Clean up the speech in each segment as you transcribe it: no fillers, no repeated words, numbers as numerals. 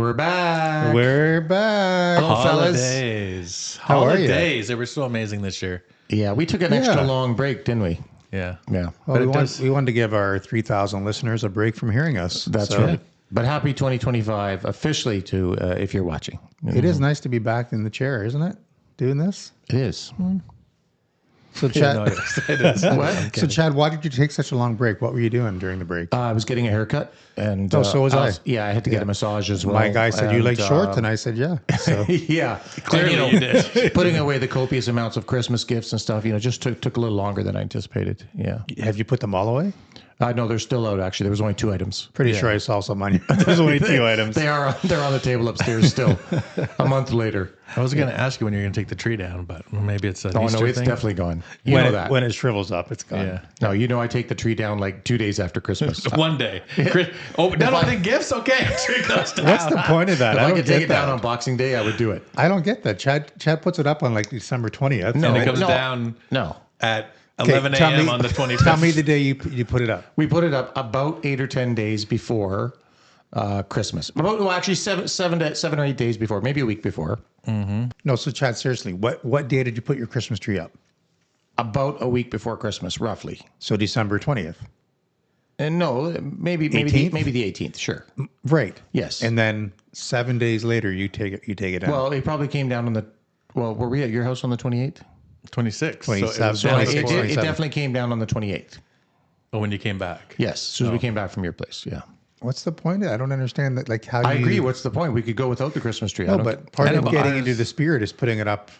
We're back. We're back. Hello, fellas. Holidays. How are you? Holidays. They were so amazing this year. Yeah, we took an extra long break, didn't we? Yeah. Yeah. Well, we does- wanted to give our 3,000 listeners a break from hearing us. That's So right. But happy 2025 officially to if you're watching. It is nice to be back in the chair, isn't it? Doing this. It is. So, Chad. No, it is. What? So, Chad, why did you take such a long break? What were you doing during the break? I was getting a haircut, and so was I. Yeah, I had to get a massage as well. My guy said you like and, shorts, and I said yeah. So yeah, Clearly you did. Putting away the copious amounts of Christmas gifts and stuff, just took a little longer than I anticipated. Yeah. have you put them all away? No, they're still out. Actually, there was only 2 items. Pretty sure I saw some on you. There's only 2 items. They're on the table upstairs still. A month later. I was going to ask you when you're going to take the tree down, but maybe it's an Oh Easter no, it's thing. definitely gone. You When know it, that. when it shrivels up, it's gone. Yeah. No, I take the tree down like 2 days after Christmas. One day. Oh, done with the gifts? Okay. Tree goes down. What's the point of that? If I I don't could take get it down that. on Boxing Day, I would do it. I don't get that. Chad puts it up on like December 20th. No. And it comes No. down No. at Okay, 11 tell a.m. me- on the 25th. Tell me the day you put it up. We put it up about 8 or 10 days before Christmas. Actually, seven or 8 days before, maybe a week before. No, so Chad, seriously, what day did you put your Christmas tree up? About a week before Christmas, roughly. So December 20th. And no, maybe 18th? maybe the 18th. Sure. Right. Yes. And then 7 days later, you take it down. Well, it probably came down on the. Well, were we at your house on the 28th? 26. 27. So it was It, down it, before- it definitely came down on the 28th. Oh, when you came back. Yes, as soon as we came back from your place. Yeah. What's the point? I don't understand that. Like how I you, agree. What's the point? We could go without the Christmas tree. I No, don't- but part I of know, getting ours- into the spirit is putting it up.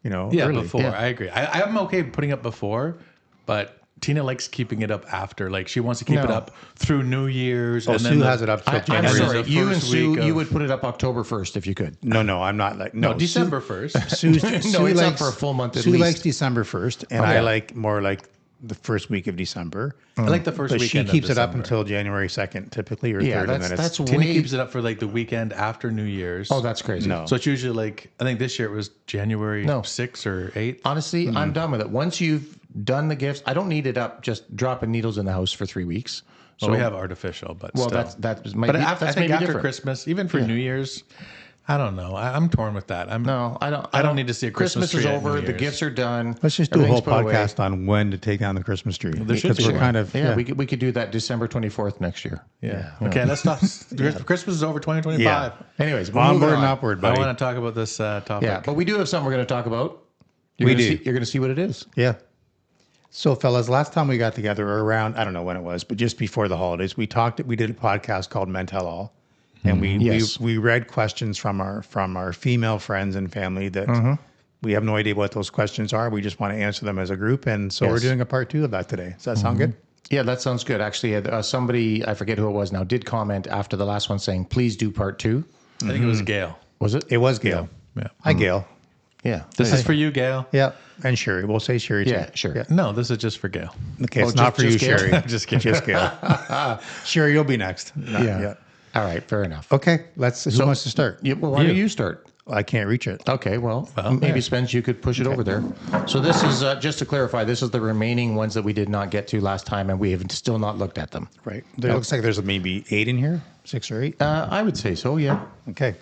Yeah, early. before. Yeah. I agree. I'm okay putting up before, but Tina likes keeping it up after. Like she wants to keep it No. up through New Year's. Oh, and Sue has it up till I'm January. sorry. the You and first Sue, week of- you would put it up October 1st if you could. No, I'm not like No, December 1st. Sue, No, it's up for a full month at Sue least. likes December 1st, and I like more like the first week of December. I like the first But weekend. she keeps of it up December. until January 2nd, typically, or Yeah, 3rd, and then that's it's Tina way. keeps it up for like the weekend after New Year's. Oh, that's crazy. No. So it's usually like, I think this year it was January No. 6th or 8th. Honestly, I'm done with it. Once you've done the gifts, I don't need it up just dropping needles in the house for 3 weeks. So Well, we have artificial, but well, still. that might But be, after, I that's think maybe after different. Christmas, even for New Year's, I don't know. I'm torn with that. No, I don't. I don't need to see a Christmas is tree at over. New The Year's. gifts are done. Let's just do a whole everything's put away. podcast on when to take down the Christmas tree. there should Because be we're one. kind of Yeah, we could do that December 24th next year. Yeah. Okay, let's stop. Christmas is over 2025. Yeah. Anyways, we're onward moving and on. upward, I buddy. want to talk about this topic. Yeah, but we do have something we're going to talk about. You're We gonna do. See, you're going to see what it is. Yeah. So, fellas, last time we got together, or around, I don't know when it was, but just before the holidays, we did a podcast called Men Tell All. And Yes. we read questions from our female friends and family that we have no idea what those questions are. We just want to answer them as a group. And so we're Yes. doing a part 2 of that today. Does that sound good? Yeah, that sounds good. Actually, somebody, I forget who it was now, did comment after the last one saying, please do part 2. I think it was Gail. Was it? It was Gail. Yeah. Hi, Gail. Yeah. This is for you, Gail. Yeah. And Sherry. We'll say Sherry too. Yeah, sure. Yeah. No, this is just for Gail. Okay, it's Oh, not for you, just Gail? Sherry. Just kidding. Just Gail. Sherry, you'll be next. Not Yeah. yet. All right, fair enough. Okay, who wants to start? Yeah, well, why don't you start? I can't reach it. Okay, well maybe Spence, you could push it over there. So this is, just to clarify, this is the remaining ones that we did not get to last time, and we have still not looked at them. Right. There looks like there's maybe 8 in here, 6 or 8. I would say so, yeah. Okay.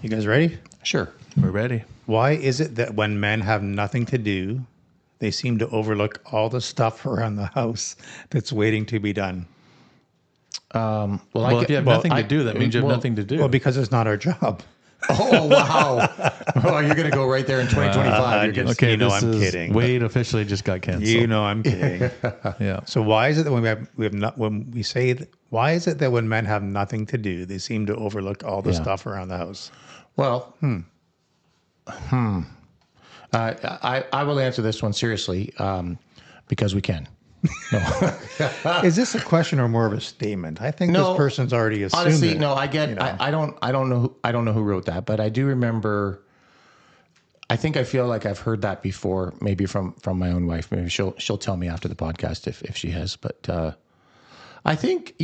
You guys ready? Sure. We're ready. Why is it that when men have nothing to do, they seem to overlook all the stuff around the house that's waiting to be done? Well, Well, if you have nothing to I- do, that means you have well- nothing to do. Well, because it's not our job. Oh, wow. Oh, you're going to go right there in 2025. You're getting, okay, you know this I'm is- kidding, Wade officially just got canceled. You know I'm kidding. Yeah. So why is it that why is it that when men have nothing to do, they seem to overlook all the Yeah. stuff around the house? well, I will answer this one seriously because we can. Is this a question or more of a statement? I think No, this person's already assumed Honestly, it, no, I get. you know. I don't know who wrote that, but I do remember. I think I feel like I've heard that before, maybe from my own wife. Maybe she'll tell me after the podcast if she has. But I think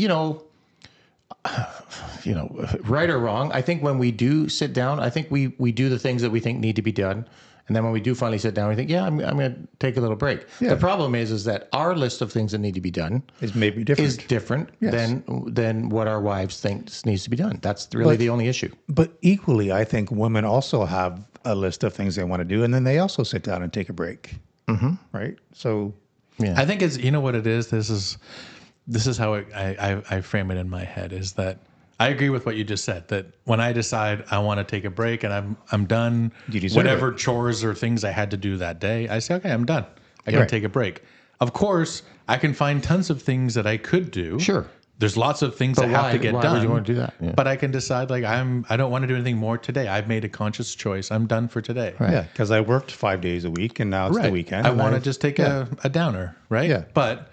right or wrong. I think when we do sit down, I think we do the things that we think need to be done, And then when we do finally sit down, we think, I'm going to take a little break. Yeah. The problem is that our list of things that need to be done Is maybe different. is different Yes. than what our wives think needs to be done. That's really the only issue. But equally, I think women also have a list of things they want to do, and then they also sit down and take a break. Mm-hmm. Right? So, Yeah. I think it's, you know what it is? This is how I frame it in my head, is that I agree with what you just said, that when I decide I want to take a break and I'm done, You deserve whatever chores or things I had to do that day, I say, okay, I'm done. I got to Right. take a break. Of course, I can find tons of things that I could do. Sure. There's lots of things that have to get why done. would you want to do that? Yeah. But I can decide, like, I don't want to do anything more today. I've made a conscious choice. I'm done for today. yeah, because I worked 5 days a week, and now it's the weekend. I and want to I've- just take a downer, right? Yeah. But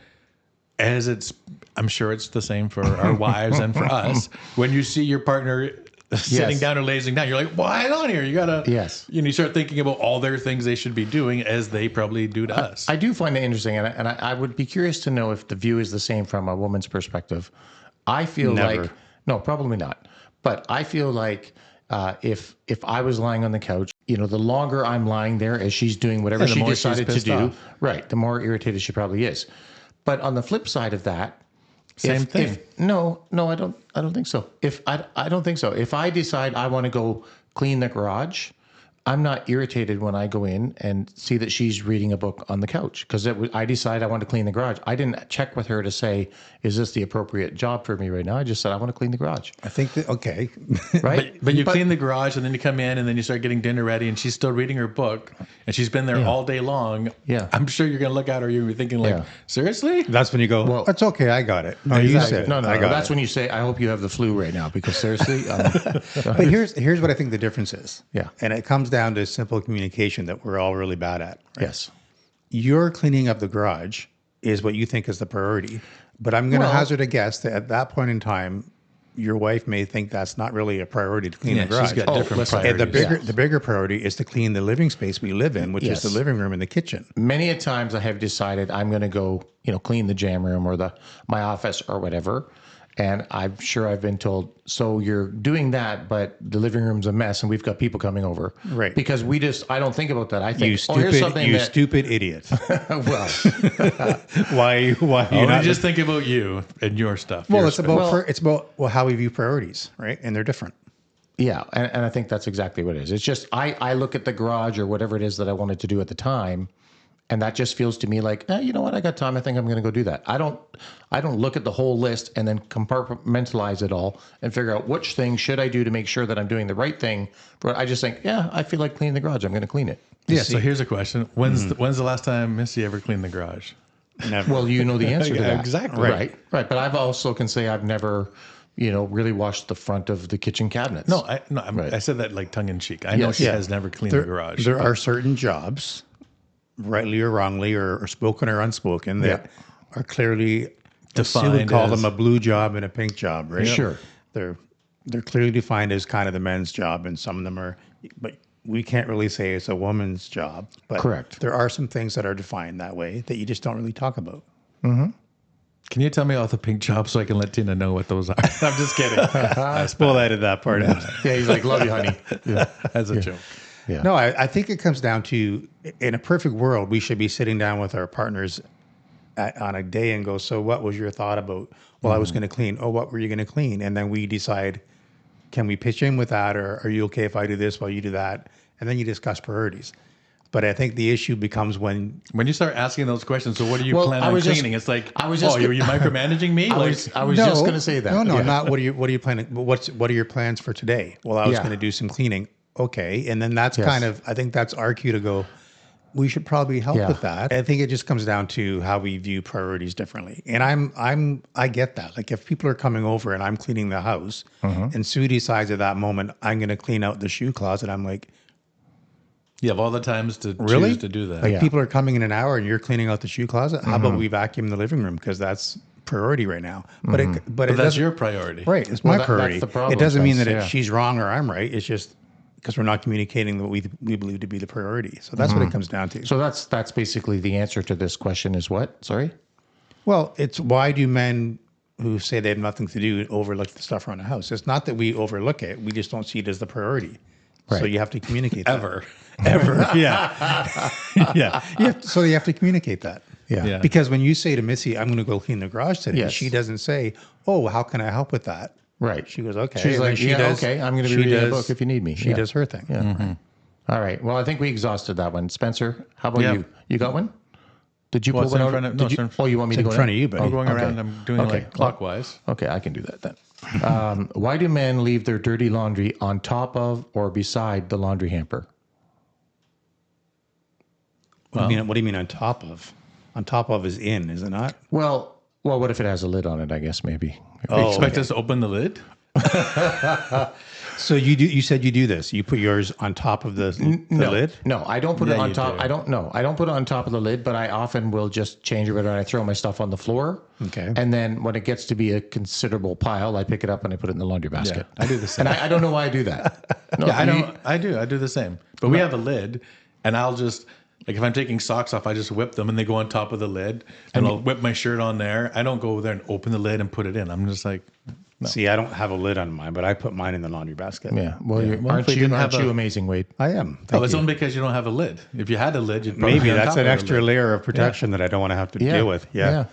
I'm sure it's the same for our wives and for us. When you see your partner sitting Yes. down or lazing down, you're like, why on here? You gotta, Yes. You start thinking about all their things they should be doing, as they probably do to us. I do find it interesting, and I would be curious to know if the view is the same from a woman's perspective. I feel Never. like no, probably not. But I feel like if I was lying on the couch, the longer I'm lying there as she's doing whatever the she more she's decided to pissed do, off. right, the more irritated she probably is. But on the flip side of that, Same thing. No, I don't think so. I don't think so. If I decide I want to go clean the garage, I'm not irritated when I go in and see that she's reading a book on the couch, because I decide I want to clean the garage. I didn't check with her to say, is this the appropriate job for me right now? I just said, I want to clean the garage. I think that, okay. Right? But you clean the garage, and then you come in, and then you start getting dinner ready, and she's still reading her book, and she's been there all day long. Yeah. I'm sure you're gonna look at her, you're gonna be thinking, like, Yeah. seriously? That's when you go, Well- that's okay, I got it. No, you said No, I got that's it. when you say, I hope you have the flu right now, because seriously, But here's what I think the difference is. Yeah. And it comes down to simple communication that we're all really bad at. Right? yes. Your cleaning up the garage is what you think is the priority. But I'm going to Well- hazard a guess that at that point in time, your wife may think that's not really a priority to clean Yeah, the garage. she's got different listen, And priorities. the bigger priority is to clean the living space we live in, which is the Yes. living room and the kitchen. Many a times I have decided I'm going to go, clean the jam room or my office or whatever. And I'm sure I've been told, so you're doing that, but the living room's a mess and we've got people coming over. Right. Because I don't think about that. I think, You here's something stupid idiot. well, why you You not just think about you and your stuff. Well, your it's space. about how we view priorities, right? And they're different. yeah. And I think that's exactly what it is. It's just, I look at the garage or whatever it is that I wanted to do at the time, and that just feels to me like, you know what? I got time. I think I'm going to go do that. I don't look at the whole list and then compartmentalize it all and figure out which thing should I do to make sure that I'm doing the right thing. But I just think, I feel like cleaning the garage. I'm going to clean it. Yeah, so here's a question. When's the last time Missy ever cleaned the garage? Never. Well, you know the answer to Yeah, that. exactly. Right. But I've also can say I've never, really washed the front of the kitchen cabinets. No, I said that like tongue in cheek. I know Yes. she Yeah. has never cleaned the garage. There are certain jobs, rightly or wrongly, or spoken or unspoken, that are clearly defined. We would call them a blue job and a pink job, right? Sure. They're clearly defined as kind of the men's job, and some of them are, but we can't really say it's a woman's job. But Correct. there are some things that are defined that way that you just don't really talk about. Can you tell me all the pink jobs so I can let Tina know what those are? I'm just kidding. We'll edit that part out. Yeah, he's like, love you, honey. Yeah. As a joke. Yeah. No, I think it comes down to, in a perfect world, we should be sitting down with our partners on a day and go, so what was your thought about, well, I was going to clean. Oh, what were you going to clean? And then we decide, can we pitch in with that? Or are you okay if I do this while you do that? And then you discuss priorities. But I think the issue becomes when When you start asking those questions, so what do you Well, plan I on was just- cleaning? It's like, I was just- are you micromanaging me? I was just going to say that. No, Yeah. not what are you planning? But what are your plans for today? Well, I was Yeah. going to do some cleaning. Okay, and then that's Yes. kind of, I think that's our cue to go, we should probably help Yeah. with that. I think it just comes down to how we view priorities differently. And I get that. Like if people are coming over and I'm cleaning the house, and Sue decides at that moment I'm going to clean out the shoe closet, I'm like, You have all the times to really? choose to do that. Like Yeah. people are coming in an hour and you're cleaning out the shoe closet. How about we vacuum the living room, because that's priority right now. But it but that's doesn't- your priority. right. It's Well, my that's priority. the problem, It doesn't mean that yeah. she's wrong or I'm right. It's just because we're not communicating what we believe to be the priority. So that's what it comes down to. So that's basically the answer to this question is what? Sorry? Well, it's why do men who say they have nothing to do overlook the stuff around the house? It's not that we overlook it. We just don't see it as the priority. So Right. you have to communicate that. Ever. Ever. Yeah. Yeah. So you have to communicate that. Yeah. Yeah. Because when you say to Missy, I'm going to go clean the garage today, Yes. she doesn't say, oh, how can I help with that? Right. She goes, okay. She's And then like, she yeah, does, okay, I'm going to she be reading a does- book if you need me. She Yeah. does her thing. Yeah. Right. All right. Well, I think we exhausted that one. Spencer, how about Yeah. you? You got one? Did you Well, pull it's one in out? front of- Did no, you- it's in- oh, you want me It's to in go front now? of you, buddy. I'm going Okay. around. I'm doing Okay. like clockwise. Okay, I can do that then. Why do men leave their dirty laundry on top of or beside the laundry hamper? What do you mean on top of? On top of is in, is it not? Well, what if it has a lid on it? I guess maybe. Oh, Expect us to open the lid? So you said you do this. You put yours on top of the lid? No, I don't put it Yeah, on you top. do. I don't put it on top of the lid, but I often will just change it when I throw my stuff on the floor. Okay. And then when it gets to be a considerable pile, I pick it up and I put it in the laundry basket. I do the same. And I don't know why I do that. No, Yeah, I do the same. But we have a lid, and I'll just like if I'm taking socks off, I just whip them and they go on top of the lid, and I'll whip my shirt on there. I don't go there and open the lid and put it in. I'm just like, See, I don't have a lid on mine, but I put mine in the laundry basket. Yeah. Well, Well, if we didn't have aren't you a- amazing, Wade? I am. oh, Thank it's you. only because you don't have a lid. If you had a lid, you'd probably Maybe be on that's top an of the extra lid. layer of protection that I don't want to have to deal with. Yeah.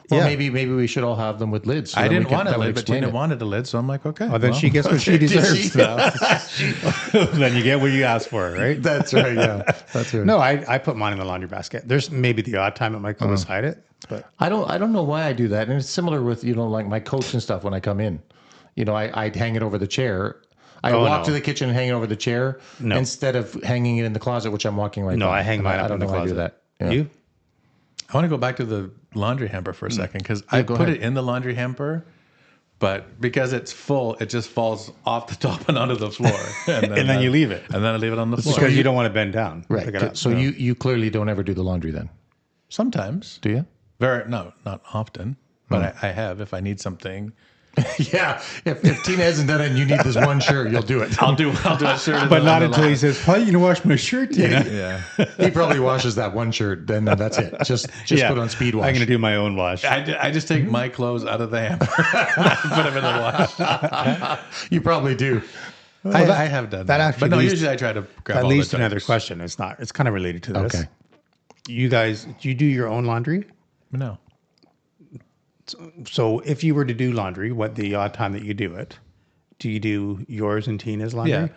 Well, Yeah. maybe we should all have them with lids. so I that we didn't can- want a that would lid, but explain Tina it. wanted a lid, so I'm like, okay. Well, then she gets what she Did deserves. she? Then you get what you asked for, right? That's right. Yeah, that's right. No, I put mine in the laundry basket. There's maybe the odd time it might go beside it, but I don't know why I do that, and it's similar with like my coats and stuff when I come in. I'd hang it over the chair. I walk no. to the kitchen and hang it over the chair instead of hanging it in the closet, which I'm walking right. no, by. I hang mine I up don't in the know why I do closet. that. Yeah. You? I want to go back to the laundry hamper for a second because I go put ahead. it in the laundry hamper, but because it's full, it just falls off the top and onto the floor. And then you leave it. And then I leave it on the floor. Because you don't want to bend down. Right. Pick it up. So you clearly don't ever do the laundry then, Sometimes. do you? No, not often. But I have if I need something. Yeah. If Tina hasn't done it and you need this one shirt, you'll do it. I'll do a shirt. But not until he says, "Why are you gonna wash my shirt, Tina?" Yeah. He probably washes that one shirt. Then that's it. Just put on speed wash. I'm gonna do my own wash. I just take my clothes out of the hamper, put them in the wash. You probably do. I have done that. actually But no, leads- usually I try to grab That all leads the to another dirt. question. It's not. It's kind of related to this. Okay. You guys, do you do your own laundry? No. So if you were to do laundry, what the odd time that you do it, do you do yours and Tina's laundry? Yeah.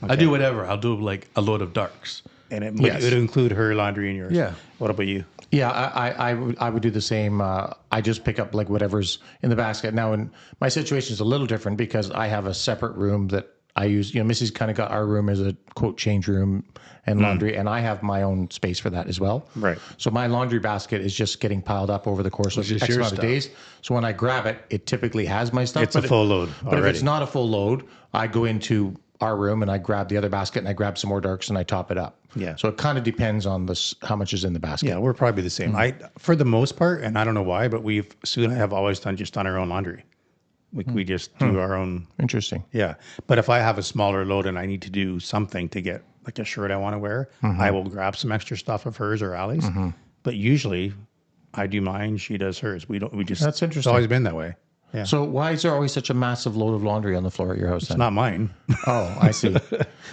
I do whatever. I'll do like a load of darks. And it Yes. would include her laundry and yours. Yeah. What about you? Yeah, I would do the same. I just pick up like whatever's in the basket. Now, in my situation is a little different because I have a separate room that I use. Missy's kind of got our room as a quote change room and laundry, and I have my own space for that as well. Right. So my laundry basket is just getting piled up over the course of is X your amount of stuff. days. So when I grab it, it typically has my stuff. It's a full load But if already. it's not a full load, I go into our room and I grab the other basket and I grab some more darks and I top it up. Yeah. So it kind of depends on how much is in the basket. Yeah, we're probably the same. For the most part, and I don't know why, but Sue and I have always done our own laundry. We just do our own. Interesting. Yeah. But if I have a smaller load and I need to do something to get like a shirt I want to wear, I will grab some extra stuff of hers or Allie's. But usually I do mine, she does hers. We just, That's interesting. It's always been that way. Yeah. So why is there always such a massive load of laundry on the floor at your house then? It's not mine. Oh, I see.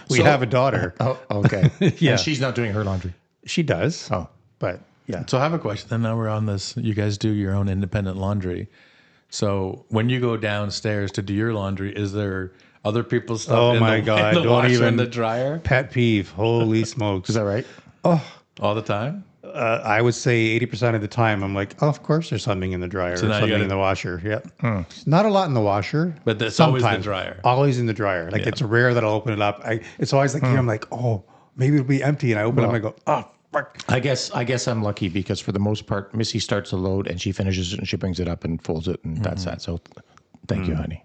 We So- have a daughter. Oh, okay. Yeah. And she's not doing her laundry. She does. Oh. But yeah. So I have a question. Then now we're on this. You guys do your own independent laundry. So when you go downstairs to do your laundry, is there other people's stuff Oh in my the, God, in the don't washer even- and the dryer Pet peeve. Holy smokes. Is that right? all the time? I would say 80% of the time, I'm like, oh, of course there's something in the dryer or now you something gotta- in the washer. Yeah. Not a lot in the washer. But it's always the sometimes. dryer. Always in the dryer. Like it's rare that I'll open it up. It's always like, here, I'm like, oh, maybe it'll be empty. And I open it up and I go, oh, fuck. I guess I'm lucky because for the most part, Missy starts the load and she finishes it and she brings it up and folds it and that's that. So thank you, honey.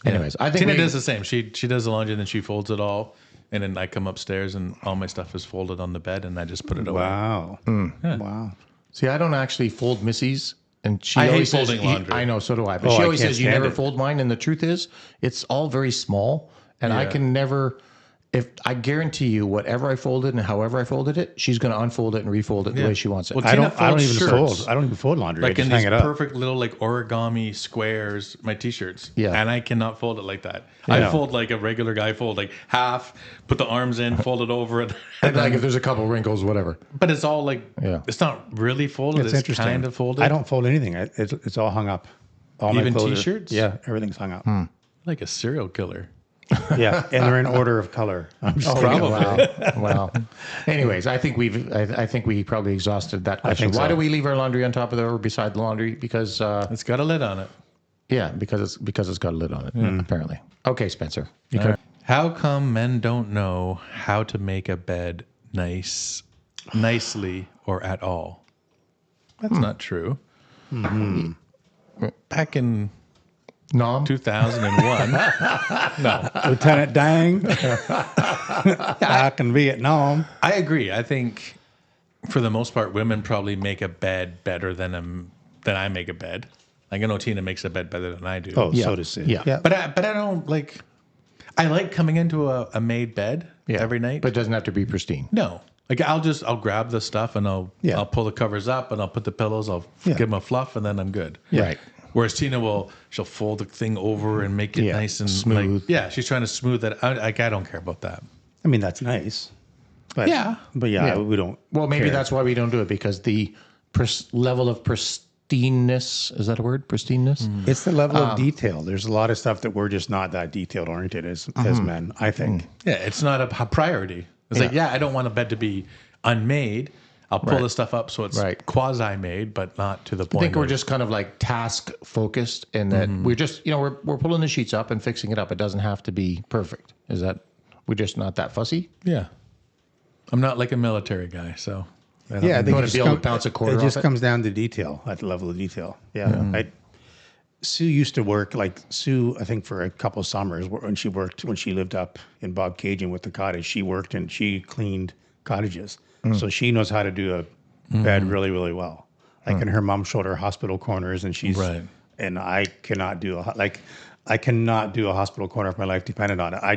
Anyways, I think Tina we- does the same. She does the laundry and then she folds it all. And then I come upstairs and all my stuff is folded on the bed and I just put it away. Wow. Wow. See, I don't actually fold Missy's. And she I hate always says, folding laundry. I know, so do I. But Oh, she I always can't says, you stand never it. fold mine. And the truth is, it's all very small. And I Yeah. can never, if I guarantee you, whatever I folded and however I folded it, she's going to unfold it and refold it the way she wants it. Well, I don't folds even shirts. fold. I don't even fold laundry. I Like just in hang these it up. perfect little like origami squares, my t-shirts. Yeah. And I cannot fold it like that. I fold like a regular guy, fold like half, put the arms in, fold it over it. And like if there's a couple wrinkles, whatever. But it's all like, Yeah. it's not really folded. It's interesting. kind of folded. I don't fold anything. It's all hung up. All Even my clothes t-shirts? Yeah, everything's hung up. Like a serial killer. Yeah, and they're in order of color. I'm just kidding. Wow. Anyways, I think we probably exhausted that question. think Why so. do we leave our laundry on top of the or beside the laundry? Because It's got a lid on it. because it's got a lid on it apparently. Okay, Spencer. How come men don't know how to make a bed nicely or at all? That's not true. Back in Nom. 2001, no, Lieutenant Dang. Back in Vietnam. I agree. I think for the most part, women probably make a bed better than I make a bed. Like I know Tina makes a bed better than I do. Oh, Yeah. so does Sid. Yeah. But I don't like. I like coming into a made bed every night. But it doesn't have to be pristine. No, like I'll grab the stuff and I'll pull the covers up and I'll put the pillows. I'll give them a fluff and then I'm good. Right. Whereas Tina she'll fold the thing over and make it nice and smooth. Like, she's trying to smooth that. I don't care about that. I mean, that's nice. But Yeah. we don't. Well, maybe care. that's why we don't do it because the level of pristineness, is that a word? Pristineness? It's the level of detail. There's a lot of stuff that we're just not that detailed oriented as men, I think. Yeah, it's not a priority. It's like, I don't want a bed to be unmade. I'll pull the stuff up so it's quasi-made, but not to the point. I think we're just kind of like task focused in that we're just, we're pulling the sheets up and fixing it up. It doesn't have to be perfect. Is that, we're just not that fussy? Yeah. I'm not like a military guy, so. Yeah, I think want to be able to bounce a quarter it just off it? comes down to detail, at the level of detail. Yeah. Sue used to work, I think for a couple of summers when she lived up in Bob Cajun with the cottage, she worked and she cleaned cottages. So she knows how to do a bed really, really well. Like, and her mom showed her hospital corners and and I cannot do I cannot do a hospital corner if my life depended on it. I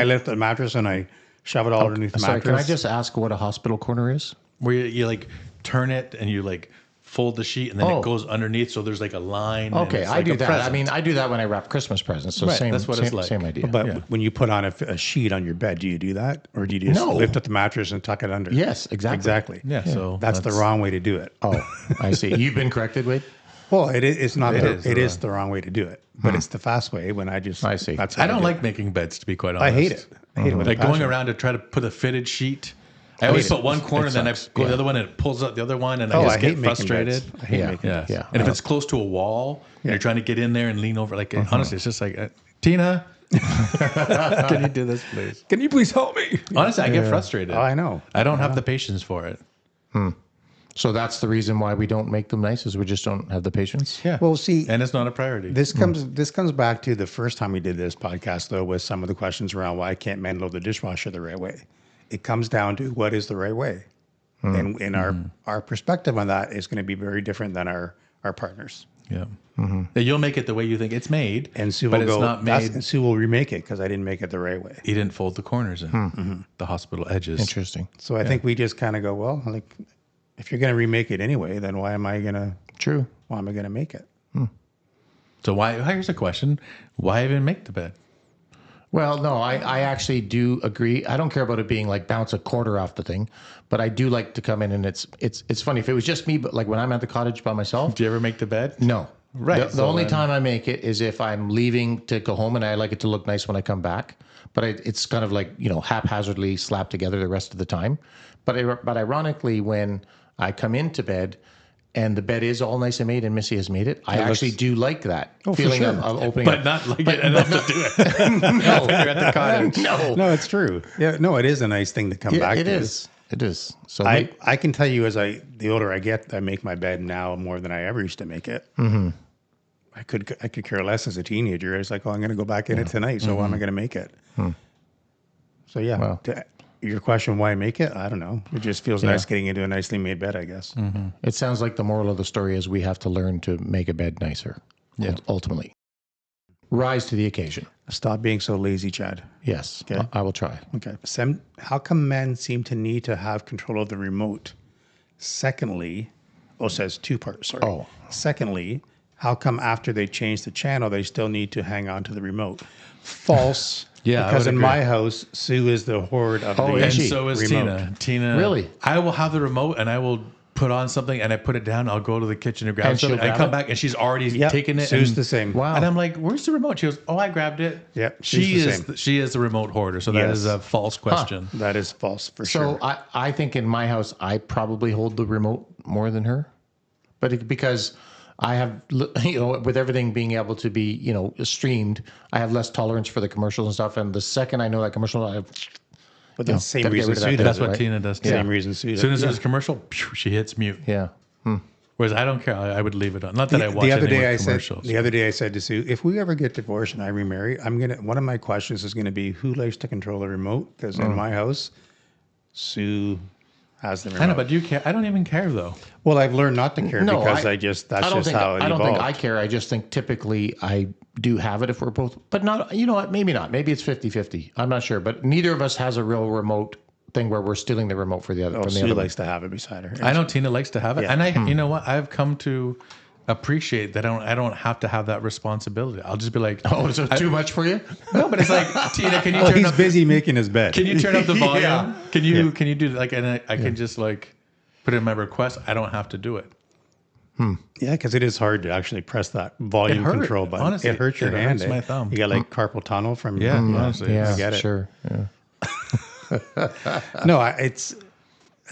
lift the mattress and I shove it all underneath the Sorry, mattress. can I just ask what a hospital corner is? Where you like turn it and you like fold the sheet and then it goes underneath, so there's like a line. Okay, and I like do a that. present. I mean, I do that when I wrap Christmas presents. So same, that's what it's like. Same idea. But when you put on a sheet on your bed, do you do that? Or do you just lift up the mattress and tuck it under? Yes, exactly. Exactly. Yeah, so That's the wrong way to do it. Oh, I see. You've been corrected, Wade? Well, it's not. It is is the wrong way to do it, but it's the fast way. When I see. That's how I don't do like making beds, to be quite honest. I hate it. I hate it with Like a going passion. around to try to put a fitted sheet. I always put one corner, and then I go the other one, and it pulls out the other one, and I just I hate get making frustrated. beds. I hate making Yeah, beds. Yeah. And if it's close to a wall, and you're trying to get in there and lean over, like honestly, it's just like Tina, can you do this, please? Can you please help me? Honestly, I get frustrated. Oh, I know. I don't have the patience for it. So that's the reason why we don't make them nice is we just don't have the patience? Yeah. Well, see, And it's not a priority. this comes back to the first time we did this podcast, though, with some of the questions around why can't men load the dishwasher the right way. It comes down to what is the right way, and our perspective on that is going to be very different than our partners. Yeah. Yeah, you'll make it the way you think it's made, And Sue but will it's go. not made. And Sue will remake it because I didn't make it the right way. He didn't fold the corners in the hospital edges. Interesting. So I think we just kind of go, well, like, if you're going to remake it anyway, then why am I going to make it? So here's a question: why even make the bed? Well, no, I actually do agree. I don't care about it being like bounce a quarter off the thing, but I do like to come in and it's funny. If it was just me, but like when I'm at the cottage by myself, Do you ever make the bed? no. Right. The only time I make it is if I'm leaving to go home and I like it to look nice when I come back. But it's kind of like, haphazardly slapped together the rest of the time. But ironically, when I come into bed and the bed is all nice and made and Missy has made it, I actually do like that feeling sure. of opening But up. not like it enough to do it. No, You're at the cottage. No, it's true. Yeah, no, it is a nice thing to come back it to. is. It is. So I can tell you, the older I get, I make my bed now more than I ever used to make it. Mm-hmm. I could care less as a teenager. I was like, I'm going to go back in it tonight. So why am I going to make it? So yeah, to your question, why make it? I don't know. It just feels nice getting into a nicely made bed, I guess. it sounds like the moral of the story is we have to learn to make a bed nicer. Ultimately. rise to the occasion. Stop being so lazy, Chad. Yes, Okay. I will try. Okay. How come men seem to need to have control of the remote? Secondly, says two parts. Sorry. Oh. Secondly, how come after they change the channel, they still need to hang on to the remote? False. Yeah, I because would in agree. my house, Sue is the horde of the And she? so is remote. Tina. Tina, Really? I will have the remote and I will put on something and I put it down. I'll go to the kitchen and grab And she'll something. I grab come it? back and she's already Yep. taken it. Sue's and, the same. Wow. And I'm like, "Where's the remote?" She goes, "Oh, I grabbed it." Yep, she's She the is. same. She is the remote hoarder. So that Yes. is a false question. That is false for So sure. I think in my house, I probably hold the remote more than her, but because I have, with everything being able to be, streamed, I have less tolerance for the commercials and stuff. And the second I know that commercial, I have, But that's the same gotta get reason rid of that Sue thing. does That's it. what right? Tina does too. Same reason Sue As does soon as it. there's a commercial, she hits mute. yeah. Whereas I don't care. I would leave it on. Not that I watch The other anything day I with said. commercials. The other day I said to Sue, if we ever get divorced and I remarry, one of my questions is going to be who likes to control the remote? Because in my house, Sue has the remote. I know, but do you care? I don't even care though. Well, I've learned not to care No, because I that's don't just think, how it I don't evolved. think I care. I just think typically I do have it if we're both, but not, you know what, maybe not. Maybe it's 50-50. I'm not sure, but neither of us has a real remote thing where we're stealing the remote for the other. Oh, from the Sue other likes to have it beside her. I know Tina likes to have it, Yeah. and you know what? I've come to appreciate that I don't have to have that responsibility. I'll just be like, Oh, is it too much for you? no, but it's like, Tina, can you Oh, turn he's up? busy making his bed. Can you turn up the volume? Yeah. Can you do like, and I can just like put in my request. I don't have to do it. Yeah, because it is hard to actually press that volume It hurt. control button. Honestly, it hurts your it hand. hurts my thumb. You got like carpal tunnel from Yeah, honestly. Yeah, I get it. sure. Yeah. No, it's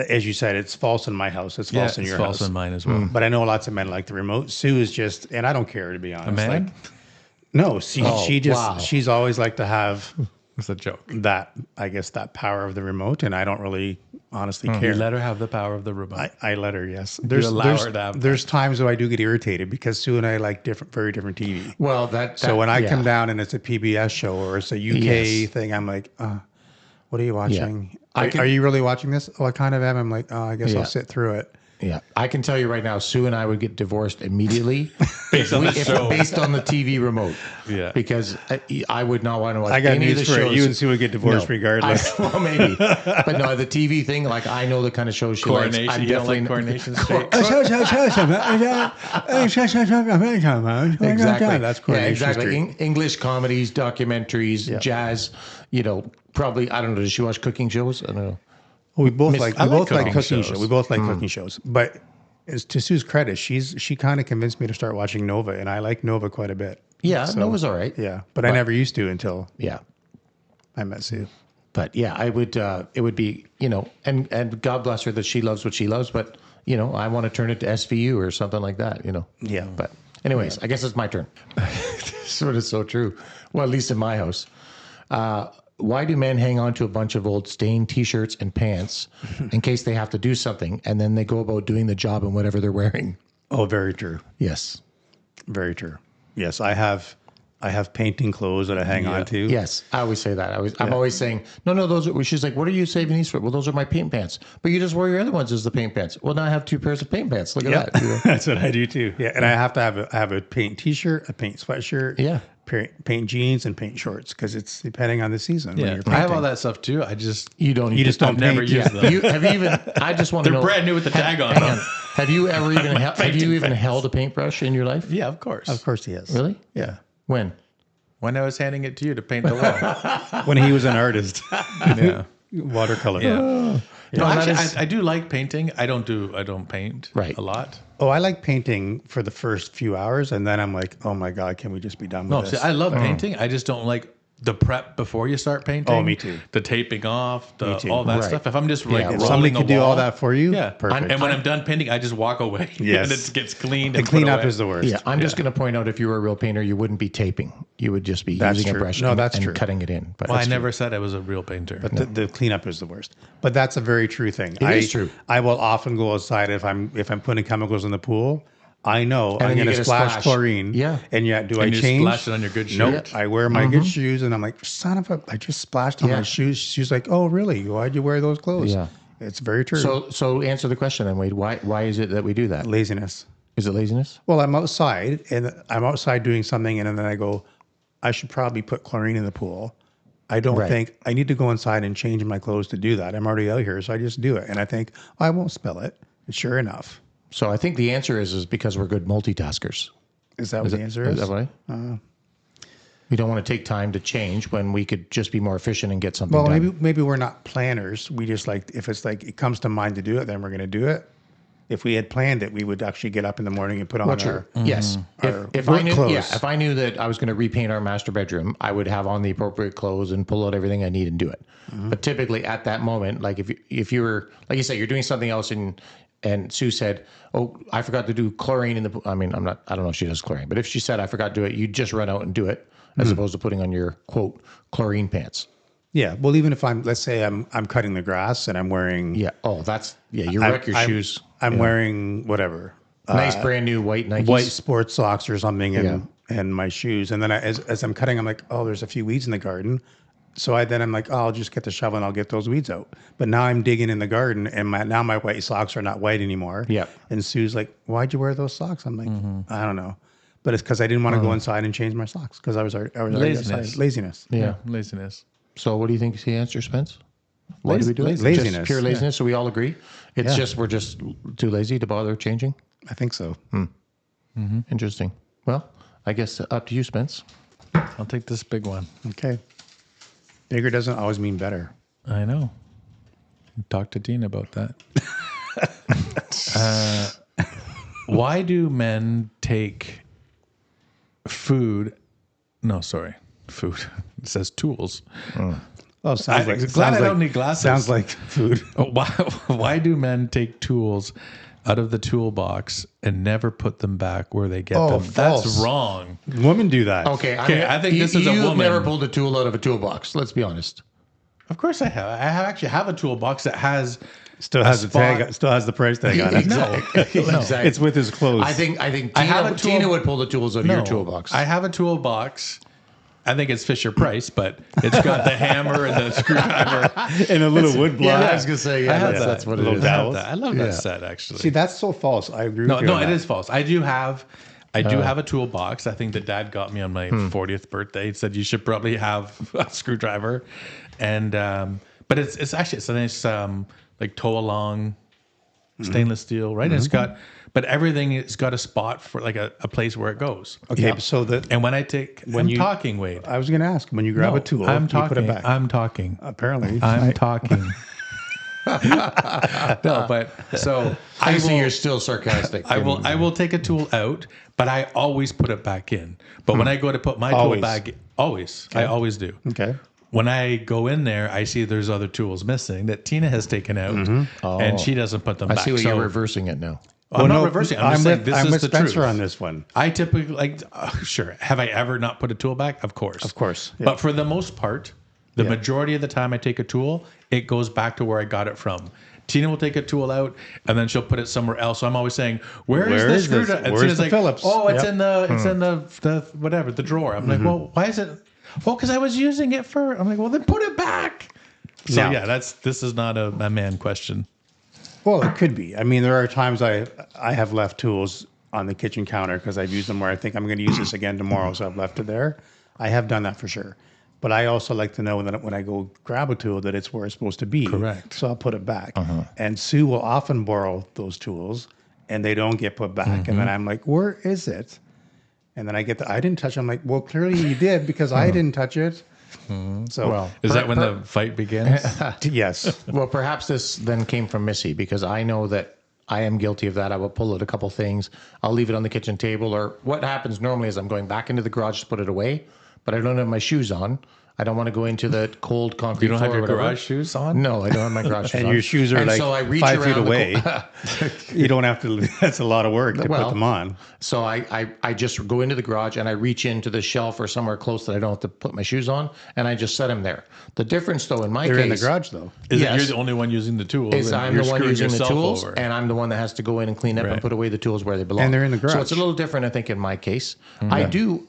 as you said, it's false in my house. It's false in it's your false house. in mine as well. But I know lots of men like the remote. Sue is just, and I don't care to be honest. A man? Like, no, she just wow. she's always like to have It's a joke. that, I guess, that power of the remote, and I don't really honestly care. You let her have the power of the remote. I let her, yes. allow her to have there's times where I do get irritated because Sue and I like very different TV. Well, So when I yeah. come down and it's a PBS show or it's a UK Yes. thing, I'm like, what are you watching? I Are, can- are you really watching this? Oh, I kind of am. I'm like, I guess Yeah. I'll sit through it. Yeah, I can tell you right now, Sue and I would get divorced immediately Based on the if- show. based on the TV remote. Yeah. because I would not want to watch I got any of the news for you. shows. You and Sue would get divorced regardless. Well, maybe, but no, the TV thing, like I know the kind of shows she likes. Coronation. I'm You don't definitely like Coronation Street? exactly. That's Yeah, Coronation exactly. Street. English comedies, documentaries, jazz. Probably. I don't know. Does she watch cooking shows? I don't know. We both Miss- like I we like both like cooking cooking shows. shows. We both like cooking shows. But as to Sue's credit, she kind of convinced me to start watching Nova, and I like Nova quite a bit. Yeah, So, Nova's all right. Yeah, but I never used to until Yeah. I met Sue. But yeah, I would. It would be, and God bless her that she loves what she loves. But I want to turn it to SVU or something like that. Yeah. But anyways, I guess it's my turn. Sort of so true. Well, at least in my house. Why do men hang on to a bunch of old stained T-shirts and pants in case they have to do something, and then they go about doing the job in whatever they're wearing? Oh, very true. Yes. Very true. Yes, I have painting clothes that I hang on to. Yes, I always say that. I'm always saying, no, those are. She's like, what are you saving these for? Well, those are my paint pants. But you just wear your other ones as the paint pants. Well, now I have 2 pairs of paint pants. Look at that. That's what I do too. Yeah, and I have to have a paint T-shirt, a paint sweatshirt, Yeah. paint jeans, and paint shorts because it's depending on the season. when Yeah, you're I have painting. all that stuff too. I just You don't. You just don't I've never paint. used them. Have you even? I just want to They're know. brand new with the tag on hang them. Have you ever even held a paintbrush in your life? Yeah, of course. Of course, he is. Really? Yeah. When? When I was handing it to you to paint the wall. When he was an artist, Yeah. watercolor. Yeah. No, that actually, is- I do like painting. I don't paint Right. a lot. Oh, I like painting for the first few hours, and then I'm like, oh my god, can we just be done with No, this? see, I love painting. I just don't like the prep before you start painting. Oh, me too. The taping off, Me too. all that Right. stuff. If I'm just Yeah, like well, If rolling somebody a could do all wall, that for you, yeah, perfect. And when I'm done painting, I just walk away. Yes. and it gets cleaned. the and put cleanup away. is the worst. Yeah, I'm just going to point out if you were a real painter, you wouldn't be taping. You would just be That's using true. a brush No, and, that's and true. cutting it in. But Well, I that's never said I was a real painter. But the cleanup is the worst. But that's a very true thing. It is true. I will often go outside if I'm putting chemicals in the pool. I know then I'm you going to get a splash splash. chlorine. Yeah. And yet, do I And you change? splash it on your good Nope. shirt. I wear my good shoes, and I'm like, son of a! I just splashed on Yeah. my shoes. She's like, oh, really? Why'd you wear those clothes? Yeah. It's very true. So answer the question then, Wade. Why is it that we do that? laziness. Is it laziness? Well, I'm outside, and I'm outside doing something, and then I go, I should probably put chlorine in the pool. I don't Right. think I need to go inside and change my clothes to do that. I'm already out here, so I just do it. And I think, I won't spill it. And sure enough. So I think the answer is because we're good multitaskers. Is that what the answer is? Is that right? We don't want to take time to change when we could just be more efficient and get something Well, done. maybe we're not planners. We just like, if it's like it comes to mind to do it, then we're going to do it. If we had planned it, we would actually get up in the morning and put on our Yes. our If work I knew, clothes. if I knew that I was going to repaint our master bedroom, I would have on the appropriate clothes and pull out everything I need and do it. But typically at that moment, like if you were, like you said, you're doing something else and Sue said, "Oh, I forgot to do chlorine in the." I mean, I don't know if she does chlorine, but if she said I forgot to do it, you just run out and do it, as opposed to putting on your quote chlorine pants. Yeah. Well, even if let's say I'm cutting the grass and I'm wearing. Yeah. Oh, you wreck your shoes. I'm wearing whatever. Nice brand new white Nikes. White sports socks or something and my shoes. And then as I'm cutting, I'm like, oh, there's a few weeds in the garden. So I'm like, oh, I'll just get the shovel and I'll get those weeds out. But now I'm digging in the garden and now my white socks are not white anymore. Yeah. And Sue's like, why'd you wear those socks? I'm like, I don't know. But it's because I didn't want to go inside and change my socks because I was already outside. Laziness. Yeah. Laziness. So what do you think is the answer, Spence? Why do we do it? Laziness. Just pure laziness. So we all agree. It's just we're just too lazy to bother changing. I think so. Interesting. Well, I guess up to you, Spence. I'll take this big one. Okay. Bigger doesn't always mean better. I know. Talk to Dean about that. Why do men take food? No, sorry. Food. It says tools. Oh, sounds like glad I don't need glasses. Sounds like food. Why do men take tools out of the toolbox and never put them back where they get them? False. That's wrong. Women do that. Okay. I think this is a You've woman. never pulled a tool out of a toolbox. Let's be honest. Of course I have. Actually have a toolbox that has Still has the spot. tag. Still has the price tag on it. No. Exactly. It's with his clothes. I think I have a Tina tool- would pull the tools out of your toolbox. I have a toolbox. I think it's Fisher Price, but it's got the hammer and the screwdriver. in a little wood block. I was gonna say I have that's what it Little is. dowels. I love that set actually. See, that's so false. I agree no, with you. no, on it that. is false. I do have a toolbox. I think that Dad got me on my 40th birthday. He said you should probably have a screwdriver, and but it's a nice like tow along stainless steel, right? And it's got, but everything has got a spot for like a place where it goes. Okay, so that And when I take, I'm talking, Wade. I was going to ask, when you grab a tool, I'm you talking. put it back. I'm talking. Apparently, I'm talking. No, but so I see you're still sarcastic. I will take a tool out, but I always put it back in. But when I go to put my tool Always. back, I always do. Okay. When I go in there, I see there's other tools missing that Tina has taken out, and she doesn't put them I back. see what So you're reversing it now. I'm not reversing. I'm just saying this I'm is with the Spencer truth. on this one. I typically sure. Have I ever not put a tool back? Of course. Of course. Yeah. But for the most part, the majority of the time I take a tool, it goes back to where I got it from. Tina will take a tool out and then she'll put it somewhere else. So I'm always saying, "Where is the is this? screwdriver?" And Where's Tina's the like, Phillips? "Oh, it's Yep. in the whatever the drawer." I'm like, "Well, why is it?" Well, because I was using it for. I'm like, "Well, then put it back." So Now- yeah, this is not a man question. Well, it could be. I mean, there are times I have left tools on the kitchen counter because I've used them where I think I'm going to use this again tomorrow, so I've left it there. I have done that for sure. But I also like to know that when I go grab a tool that it's where it's supposed to be. Correct. So I'll put it back. And Sue will often borrow those tools and they don't get put back. And then I'm like, where is it? And then I didn't touch it. I'm like, well, clearly you did because I didn't touch it. So, Well, Is that when the fight begins? yes. Well, perhaps this then came from Missy because I know that I am guilty of that. I will pull out a couple things. I'll leave it on the kitchen table, or what happens normally is I'm going back into the garage to put it away, but I don't have my shoes on. I don't want to go into the cold concrete You don't floor have or your whatever. garage shoes on? No, I don't have my garage shoes And on. your shoes are And like so I reach 5 feet around the away. co- You don't have to, that's a lot of work to put them on. So I just go into the garage and I reach into the shelf or somewhere close that I don't have to put my shoes on, and I just set them there. The difference, though, in my They're case, in the garage though. Is Yes. that you're the only one using the tools? is and I'm you're the one screwing using the yourself tools, over? and I'm the one that has to go in and clean up Right. and put away the tools where they belong. And they're in the So garage. it's a little different, I think, in my case. I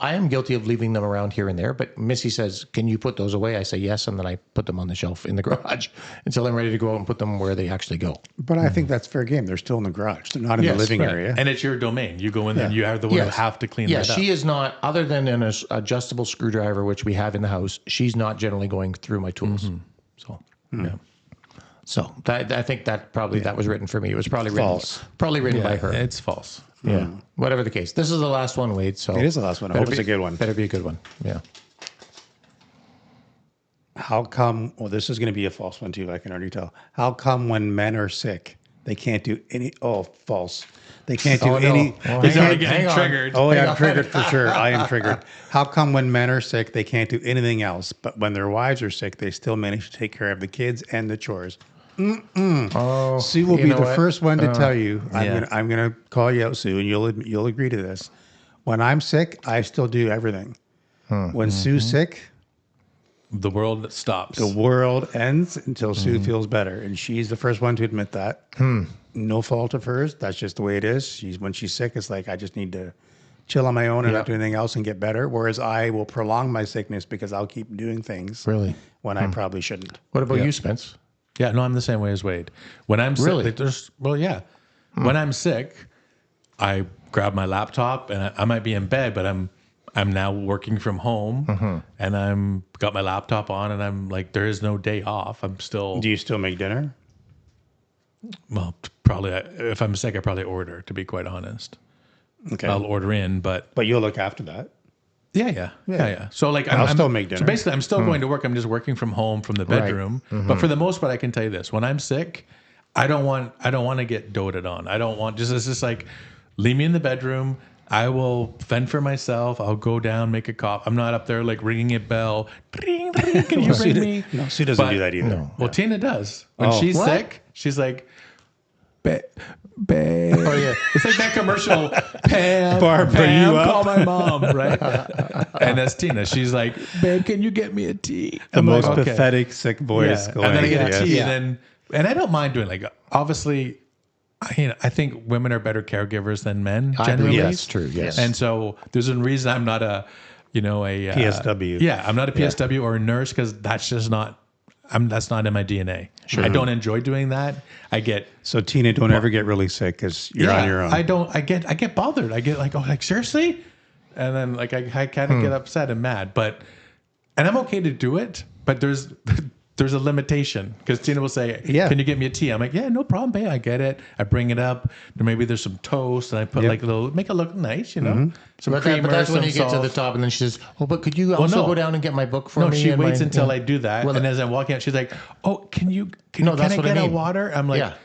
am guilty of leaving them around here and there, but Missy says, can you put those away?" I say, "Yes," and then I put them on the shelf in the garage until I'm ready to go out and put them where they actually go. But I think that's fair game. They're still in the garage. They're not in the Yes, living right. area. And it's your domain. You go in there and you are the one who have to clean that up. She is not, other than an adjustable screwdriver, which we have in the house, she's not generally going through my tools. So, yeah. So I think that probably that was written for me. It was probably False. written by her. It's false. Yeah. Whatever the case. This is the last one, Wade. So It is the last one. I hope it's a good one. Better be a good one. Yeah. How come? Well, this is going to be a false one too. I can already tell. How come when men are sick, they can't do any? Oh, false. They can't do Oh, no. any. Well, they He's already can't. getting triggered. Oh, yeah, I'm triggered for sure. I am triggered. How come when men are sick, they can't do anything else, but when their wives are sick, they still manage to take care of the kids and the chores? Oh, Sue will you be know the what? first one to tell you. Yeah. I'm gonna call you out, Sue, and you'll agree to this. When I'm sick, I still do everything. When Sue's sick, The world stops. the world ends until Sue feels better, and she's the first one to admit that. No fault of hers. That's just the way it is. When she's sick, it's like I just need to chill on my own and not do anything else and get better. Whereas I will prolong my sickness because I'll keep doing things Really? when I probably shouldn't. What about you, Spence? Yeah, no, I'm the same way as Wade. When I'm sick, Really? When I'm sick, I grab my laptop and I might be in bed, but I'm now working from home and I'm got my laptop on and I'm like, there is no day off. I'm still, Do you still make dinner? well, probably if I'm sick, I probably order, to be quite honest. Okay, I'll order in, but but you'll look after that. Yeah. So like, I'll still make dinner. So basically, I'm still going to work. I'm just working from home from the bedroom. But for the most part, I can tell you this: when I'm sick, I don't want to get doted on. I don't want it's just like leave me in the bedroom. I will fend for myself. I'll go down, make a coffee. I'm not up there like ringing a bell. Ring, ring, can you ring me? No, Sue doesn't do that either. No. Well, Tina does. When she's What? sick, she's like, babe. Oh, yeah. It's like that commercial, Pam, Barb, bring Pam, you up. call my mom, right? And that's Tina. She's like, babe, can you get me a tea? The I'm most like, okay. pathetic sick voice. Yeah. Going, And then I get a yes. tea, and I don't mind doing like, obviously, I think women are better caregivers than men I generally. believe that's true. Yes. And so there's a reason I'm not a PSW. Yeah, I'm not a PSW or a nurse because that's just not. That's not in my DNA. Sure. I don't enjoy doing that. I get So Tina, don't ever get really sick because you're on your own. I don't. I get bothered. I get like seriously, and then like I kind of get upset and mad. And I'm okay to do it, but there's a limitation because Tina will say, Yeah. can you get me a tea? I'm like, yeah, no problem, babe. I get it. I bring it up. Maybe there's some toast, and I put like a little, make it look nice, you know. Some But creamer, that's when some you get to salt. the top, and then she says, "Oh, but could you also no. go down and get my book for No, me?" she and waits my- until yeah. I do that, Well, and as I'm walking out, she's like, "Oh, can No, I that's what I get a mean. water?" I'm like, Yeah.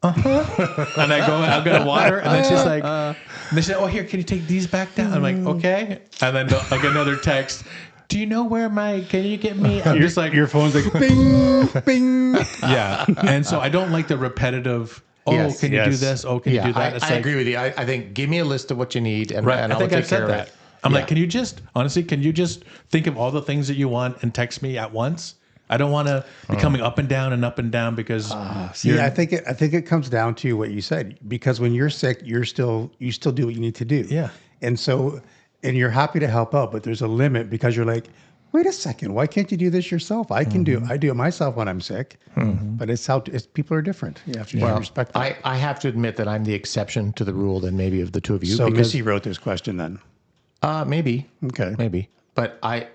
and I'll get a water, and then she's like, and they say, "Oh, here, can you take these back down?" I'm like, "Okay," and then like another text. Do you know where can you get me? I'm just like, your phone's like bing, bing. yeah. And so I don't like the repetitive, oh, Yes, can you do yes. this? Oh, can you do that? It's I agree with you. I think give me a list of what you need, and, Right. and I I'll think take I've said care of that. it. I'm Yeah. like, can you just think of all the things that you want and text me at once? I don't want to be coming up and down because See, I think it comes down to what you said, because when you're sick, you still do what you need to do. Yeah. And so, and you're happy to help out, but there's a limit because you're like, wait a second, why can't you do this yourself? I do it myself when I'm sick, but it's people are different. You have to respect that. I have to admit that I'm the exception to the rule than maybe of the two of you. So because, Missy wrote this question then. maybe. Okay. Maybe. But I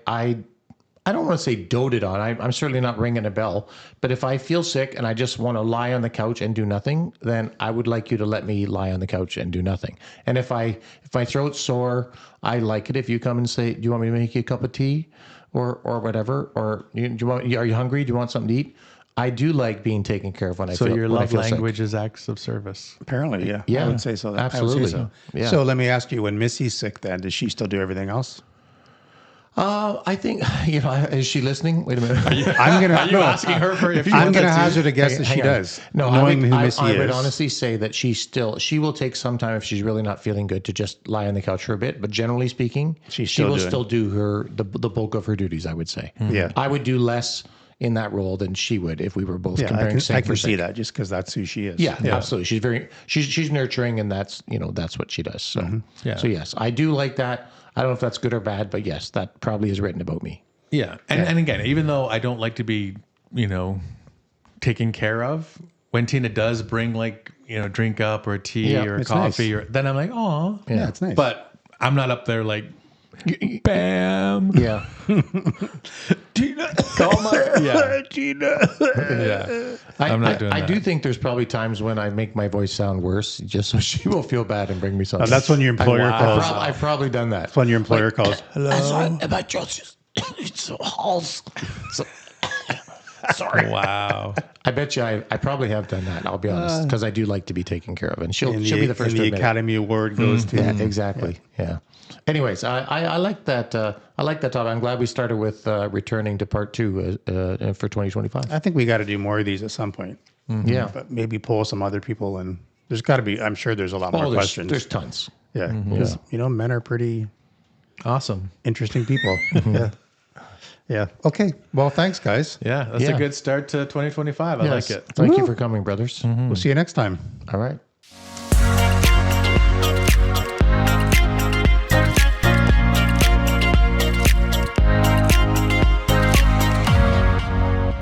don't want to say doted on. I'm certainly not ringing a bell. But if I feel sick and I just want to lie on the couch and do nothing, then I would like you to let me lie on the couch and do nothing. And if my throat's sore, I like it if you come and say, "Do you want me to make you a cup of tea?" or whatever, or are you hungry? Do you want something to eat? I do like being taken care of when I so feel. your when I love feel sick. language is acts of service. Apparently, yeah. Yeah, I would say so. absolutely. I would say so. Yeah. So let me ask you, when Missy's sick then, does she still do everything else? I think, is she listening? Wait a minute. I'm going Are you asking her for if she I'm wants going to it hazard a guess that she Hang on. does. No, knowing who Missy I would is. honestly say that she will take some time if she's really not feeling good to just lie on the couch for a bit. But generally speaking, She's she still will doing- still do the bulk of her duties, I would say. Yeah. I would do less in that role than she would if we were both Yeah, comparing sick I for can sick. see that just because that's who she is. Yeah, absolutely. She's nurturing, and that's what she does. So Yeah. so yes, I do like that. I don't know if that's good or bad, but yes, that probably is written about me. Yeah. And again, even though I don't like to be, taken care of, when Tina does bring drink up or tea Yeah, or it's coffee, nice. then I'm like, oh, Yeah, it's nice. but I'm not up there like, bam. Yeah. Tina, call my Tina. yeah. I'm not doing I that. Oh, do think there's probably times when I make my voice sound worse just so she will feel bad and bring me something. That's when your employer calls. I've probably done that. That's when your employer calls. Hello. My throat's just so halls. Sorry. Wow. I bet you I probably have done that. I'll be honest, because I do like to be taken care of, and she'll be the first and to the admit it. Academy Award goes to. Yeah, exactly. Yeah. Anyways, I like that. I like that topic. I'm glad we started with returning to part 2 for 2025. I think we got to do more of these at some point. Yeah. But maybe pull some other people, and there's got to be. I'm sure there's a lot more questions. There's tons. Yeah, because men are pretty Awesome. interesting people. Yeah. Yeah. Okay. Well, thanks, guys. Yeah. That's Yeah. a good start to 2025. I Yes. like it. Thank you for coming, brothers. We'll see you next time. All right.